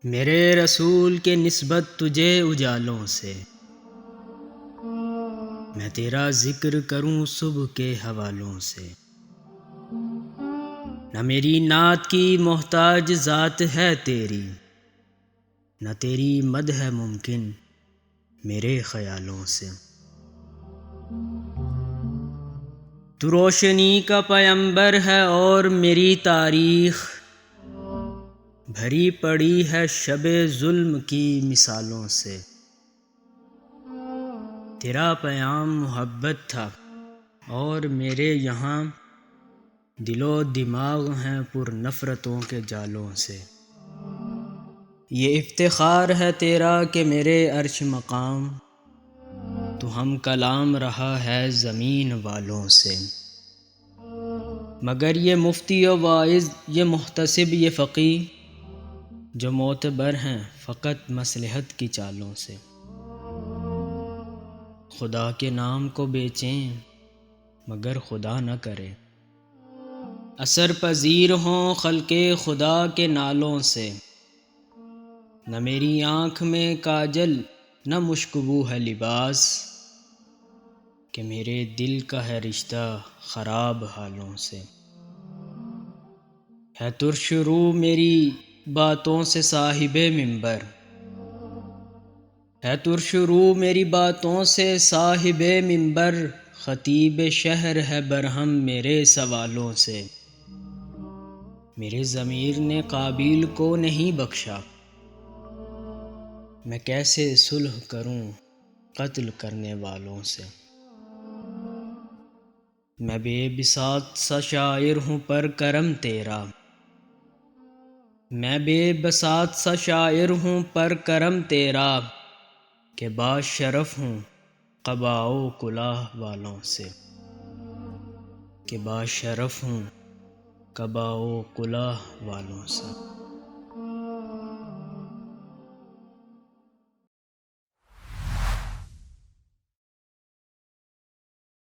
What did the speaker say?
میرے رسول کے نسبت تجھے اجالوں سے، میں تیرا ذکر کروں صبح کے حوالوں سے۔ نہ میری نعت کی محتاج ذات ہے تیری، نہ تیری مدح ہے ممکن میرے خیالوں سے۔ تو روشنی کا پیمبر ہے اور میری تاریخ بھری پڑی ہے شب ظلم کی مثالوں سے۔ تیرا پیام محبت تھا اور میرے یہاں دل و دماغ ہیں پر نفرتوں کے جالوں سے۔ یہ افتخار ہے تیرا کہ میرے عرش مقام تو ہم کلام رہا ہے زمین والوں سے۔ مگر یہ مفتی و واعظ، یہ محتسب، یہ فقیہ جو معتبر ہیں فقط مصلحت کی چالوں سے۔ خدا کے نام کو بیچیں مگر خدا نہ کرے، اثر پذیر ہوں خلق خدا کے نالوں سے۔ نہ میری آنکھ میں کاجل نہ مشکبو ہے لباس، کہ میرے دل کا ہے رشتہ خراب حالوں سے۔ ہے ترش رو میری باتوں سے صاحب منبر، ہے ترش رو میری باتوں سے صاحب منبر، خطیب شہر ہے برہم میرے سوالوں سے۔ میرے ضمیر نے قابیل کو نہیں بخشا، میں کیسے صلح کروں قتل کرنے والوں سے۔ میں بے بساط سا شاعر ہوں پر کرم تیرا، میں بے بساط سا شاعر ہوں پر کرم تیرا، کہ باشرف ہوں قبا و کلاه والوں سے۔ کہ باشرف ہوں قبا و کلاه والوں سے۔